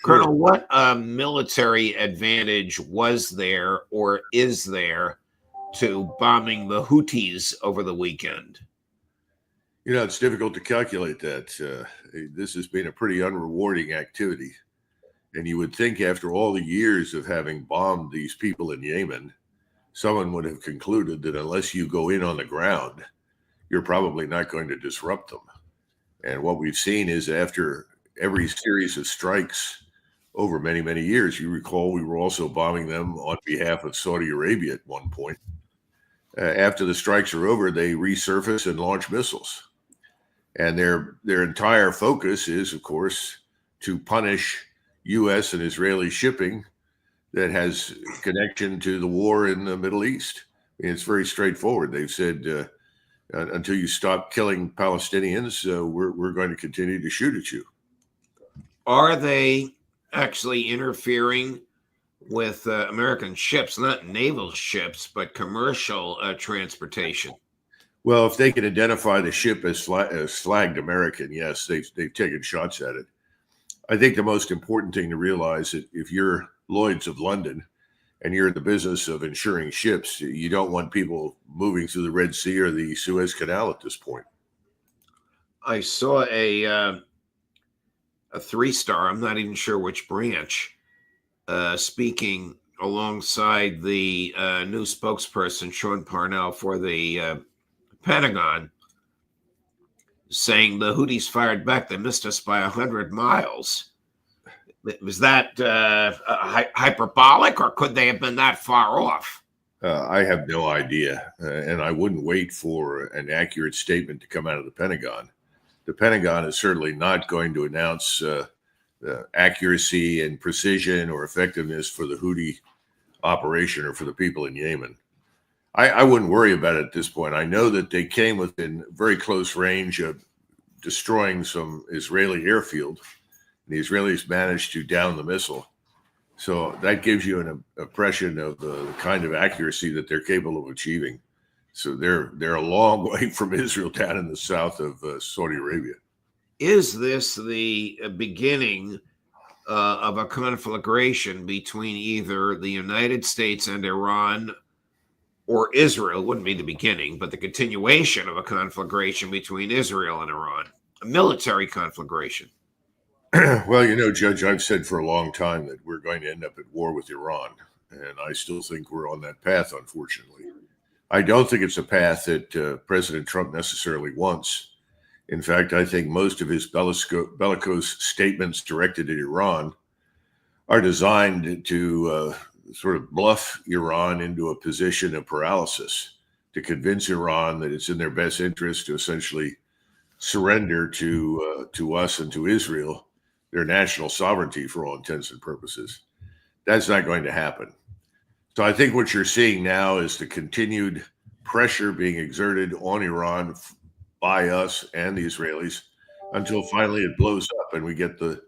Sure. Colonel, what military advantage was there or is there to bombing the Houthis over the weekend? It's difficult to calculate that. This has been a pretty unrewarding activity. And you would think after all the years of having bombed these people in Yemen, someone would have concluded that unless you go in on the ground, you're probably not going to disrupt them. And what we've seen is after every series of strikes over many, many years, you recall we were also bombing them on behalf of Saudi Arabia at one point. After the strikes are over, they resurface and launch missiles. And their entire focus is, of course, to punish U.S. and Israeli shipping that has connection to the war in the Middle East. I mean, it's very straightforward. They've said, until you stop killing Palestinians, we're going to continue to shoot at you. Are they actually interfering with American ships, not naval ships, but commercial transportation? Well, if they can identify the ship as flagged American, yes, they've taken shots at it. I think the most important thing to realize is if you're Lloyd's of London and you're in the business of insuring ships, you don't want people moving through the Red Sea or the Suez Canal at this point. I saw a 3-star, I'm not even sure which branch, speaking alongside the new spokesperson, Sean Parnell, for the Pentagon, saying the Houthis fired back. They missed us by 100 miles. Was that hyperbolic, or could they have been that far off? I have no idea, and I wouldn't wait for an accurate statement to come out of the Pentagon. The Pentagon is certainly not going to announce accuracy and precision or effectiveness for the Houthi operation or for the people in Yemen. I wouldn't worry about it at this point. I know that they came within very close range of destroying some Israeli airfield. The Israelis managed to down the missile. So that gives you an impression of the kind of accuracy that they're capable of achieving. So they're a long way from Israel down in the south of Saudi Arabia. Is this the beginning of a conflagration between either the United States and Iran, or Israel? Wouldn't be the beginning, but the continuation of a conflagration between Israel and Iran, a military conflagration? Well, Judge, I've said for a long time that we're going to end up at war with Iran, and I still think we're on that path, unfortunately. I don't think it's a path that President Trump necessarily wants. In fact, I think most of his bellicose statements directed at Iran are designed to sort of bluff Iran into a position of paralysis, to convince Iran that it's in their best interest to essentially surrender to us and to Israel their national sovereignty for all intents and purposes. That's not going to happen. So I think what you're seeing now is the continued pressure being exerted on Iran by us and the Israelis until finally it blows up and we get the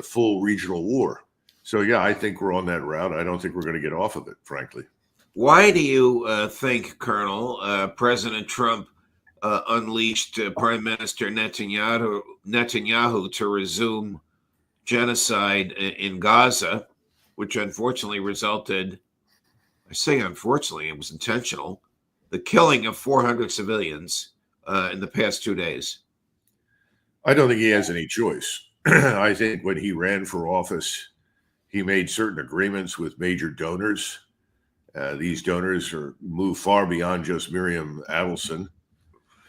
full regional war. So, yeah, I think we're on that route. I don't think we're going to get off of it, frankly. Why do you think, Colonel, President Trump unleashed Prime Minister Netanyahu to resume genocide in Gaza, which unfortunately resulted, I say unfortunately, it was intentional, the killing of 400 civilians in the past 2 days? I don't think he has any choice. I think when he ran for office, he made certain agreements with major donors. These donors move far beyond just Miriam Adelson.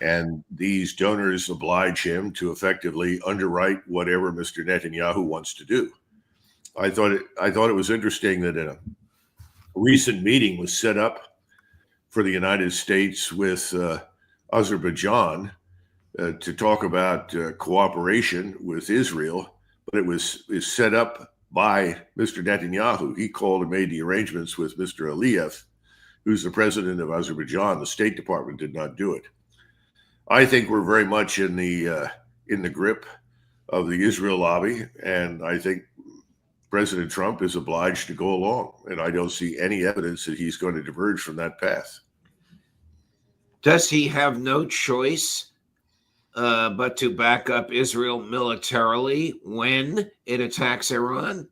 And these donors oblige him to effectively underwrite whatever Mr. Netanyahu wants to do. I thought it was interesting that a recent meeting was set up for the United States with Azerbaijan to talk about cooperation with Israel, but it was set up by Mr. Netanyahu. He called and made the arrangements with Mr. Aliyev, who's the president of Azerbaijan. The State Department did not do it. I think we're very much in the grip of the Israel lobby, and I think President Trump is obliged to go along, and I don't see any evidence that he's going to diverge from that path. Does he have no choice but to back up Israel militarily when it attacks Iran?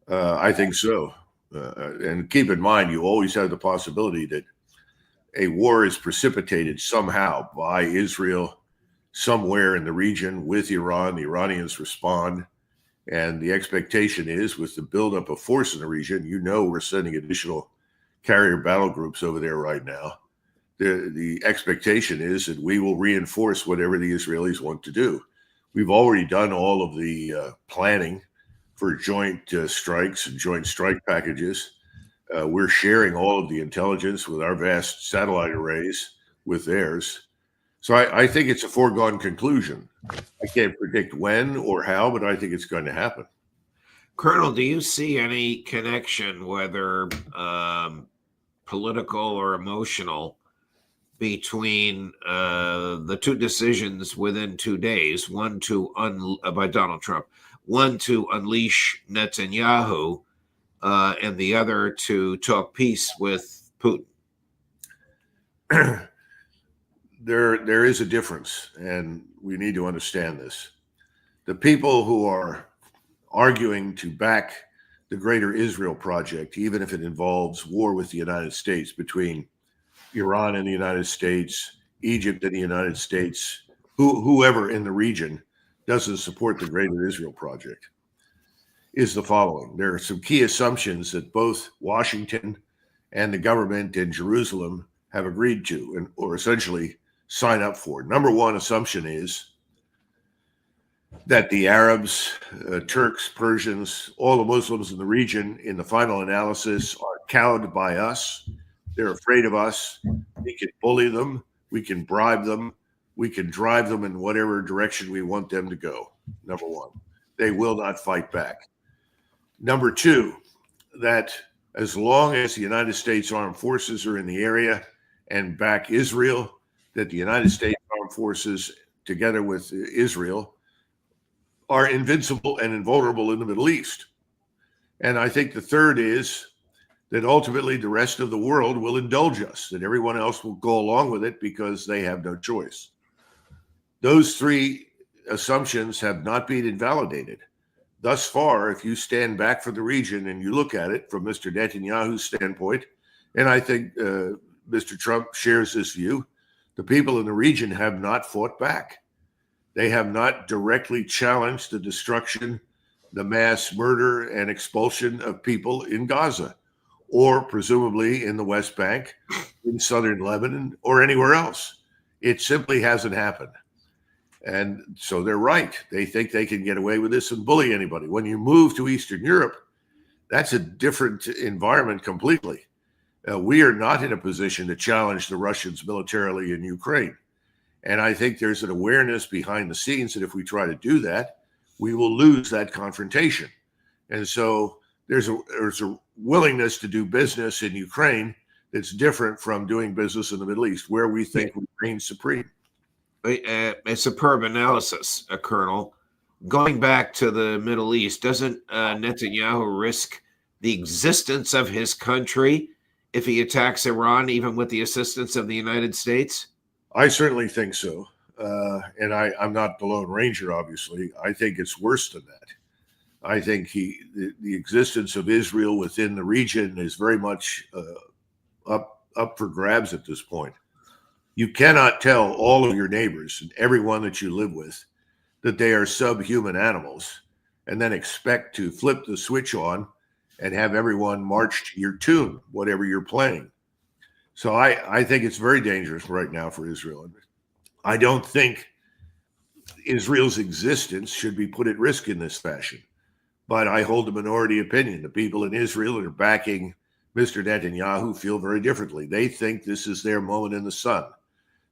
I think so. And keep in mind, you always have the possibility that a war is precipitated somehow by Israel somewhere in the region with Iran. The Iranians respond. And the expectation is, with the buildup of force in the region, we're sending additional carrier battle groups over there right now. The expectation is that we will reinforce whatever the Israelis want to do. We've already done all of the planning for joint strikes and joint strike packages. We're sharing all of the intelligence with our vast satellite arrays with theirs. So I think it's a foregone conclusion. I can't predict when or how, but I think it's going to happen. Colonel, do you see any connection, whether political or emotional, between the two decisions within 2 days, one by Donald Trump, one to unleash Netanyahu, and the other to talk peace with Putin? There is a difference, and we need to understand this. The people who are arguing to back the Greater Israel Project, even if it involves war with the United States, between Iran and the United States, Egypt and the United States, whoever in the region doesn't support the Greater Israel Project, is the following. There are some key assumptions that both Washington and the government in Jerusalem have agreed to, or essentially sign up for. Number one assumption is that the Arabs, Turks, Persians, all the Muslims in the region, in the final analysis, are cowed by us. They're afraid of us. We can bully them. We can bribe them. We can drive them in whatever direction we want them to go. Number one, they will not fight back. Number two, that as long as the United States Armed Forces are in the area and back Israel, that the United States Armed Forces, together with Israel, are invincible and invulnerable in the Middle East. And I think the third is that ultimately the rest of the world will indulge us, that everyone else will go along with it because they have no choice. Those three assumptions have not been invalidated. Thus far, if you stand back from the region and you look at it from Mr. Netanyahu's standpoint, and I think Mr. Trump shares this view, the people in the region have not fought back. They have not directly challenged the destruction, the mass murder and expulsion of people in Gaza, or presumably in the West Bank, in southern Lebanon, or anywhere else. It simply hasn't happened. And so they're right. They think they can get away with this and bully anybody. When you move to Eastern Europe, that's a different environment completely. We are not in a position to challenge the Russians militarily in Ukraine. And I think there's an awareness behind the scenes that if we try to do that, we will lose that confrontation. And so there's a willingness to do business in Ukraine that's different from doing business in the Middle East, where we think we reign supreme. A superb analysis, Colonel. Going back to the Middle East, doesn't Netanyahu risk the existence of his country if he attacks Iran, even with the assistance of the United States? I certainly think so. And I'm not the Lone Ranger, obviously. I think it's worse than that. I think the existence of Israel within the region is very much up for grabs at this point. You cannot tell all of your neighbors and everyone that you live with that they are subhuman animals and then expect to flip the switch on and have everyone march to your tune, whatever you're playing. So I think it's very dangerous right now for Israel. I don't think Israel's existence should be put at risk in this fashion. But I hold a minority opinion. The people in Israel that are backing Mr. Netanyahu feel very differently. They think this is their moment in the sun,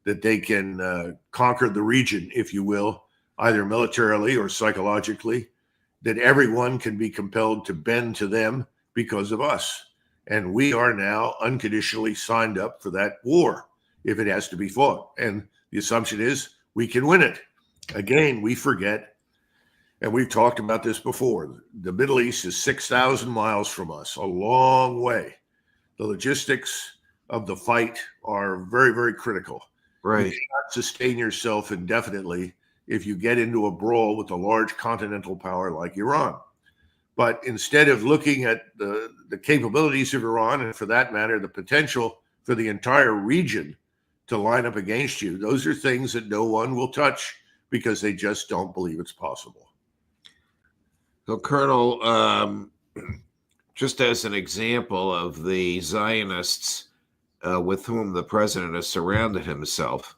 that they can conquer the region, if you will, either militarily or psychologically, that everyone can be compelled to bend to them because of us. And we are now unconditionally signed up for that war if it has to be fought. And the assumption is we can win it. Again, we forget, and we've talked about this before, the Middle East is 6,000 miles from us, a long way. The logistics of the fight are very, very critical. You Right. cannot sustain yourself indefinitely if you get into a brawl with a large continental power like Iran. But instead of looking at the capabilities of Iran, and for that matter, the potential for the entire region to line up against you, those are things that no one will touch because they just don't believe it's possible. So, Colonel, just as an example of the Zionists with whom the president has surrounded himself,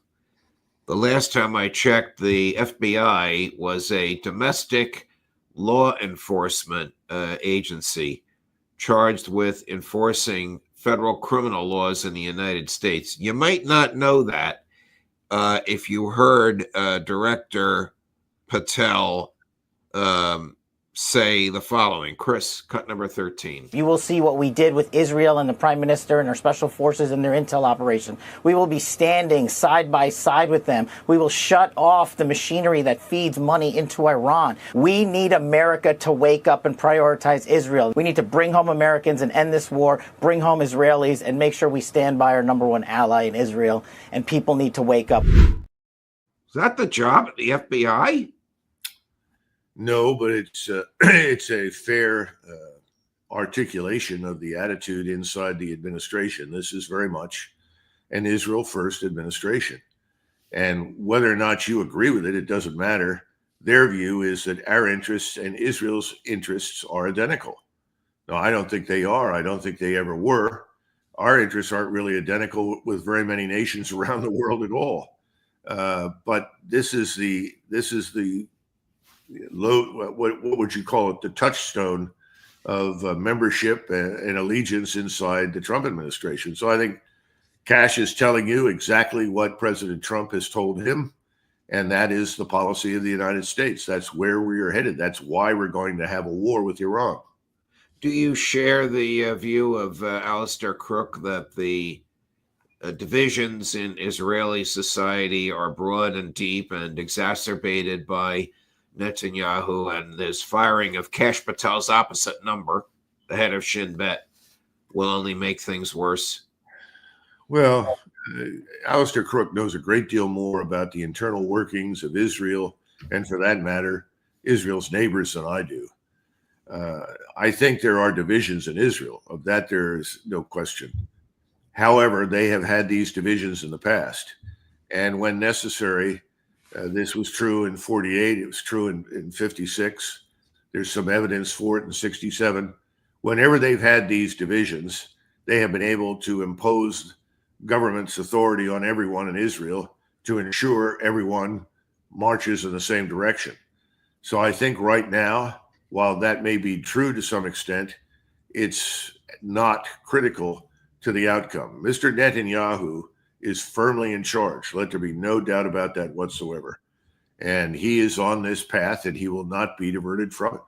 the last time I checked, the FBI was a domestic law enforcement agency charged with enforcing federal criminal laws in the United States. You might not know that if you heard Director Patel say the following. Chris, cut number 13. You will see what we did with Israel and the Prime Minister and our special forces and their intel operation. We will be standing side by side with them. We will shut off the machinery that feeds money into Iran. We need America to wake up and prioritize Israel. We need to bring home Americans and end this war, bring home Israelis, and make sure we stand by our number one ally in Israel. And people need to wake up. Is that the job of the FBI? No, but it's it's a fair articulation of the attitude inside the administration. This is very much an Israel first administration. And whether or not you agree with it, it doesn't matter. Their view is that our interests and Israel's interests are identical. No, I don't think they are. I don't think they ever were. Our interests aren't really identical with very many nations around the world at all. But this is the low, what would you call it, the touchstone of membership and allegiance inside the Trump administration. So I think Cash is telling you exactly what President Trump has told him, and that is the policy of the United States. That's where we are headed. That's why we're going to have a war with Iran. Do you share the view of Alistair Crook that the divisions in Israeli society are broad and deep and exacerbated by Netanyahu and this firing of Cash Patel's opposite number, the head of Shin Bet, will only make things worse? Well, Alistair Crook knows a great deal more about the internal workings of Israel, and for that matter, Israel's neighbors than I do. I think there are divisions in Israel. Of that, there is no question. However, they have had these divisions in the past. And when necessary, this was true in 48. It was true in 56. There's some evidence for it in 67. Whenever they've had these divisions, they have been able to impose government's authority on everyone in Israel to ensure everyone marches in the same direction. So I think right now, while that may be true to some extent, it's not critical to the outcome. Mr. Netanyahu is firmly in charge. Let there be no doubt about that whatsoever. And he is on this path, and he will not be diverted from it.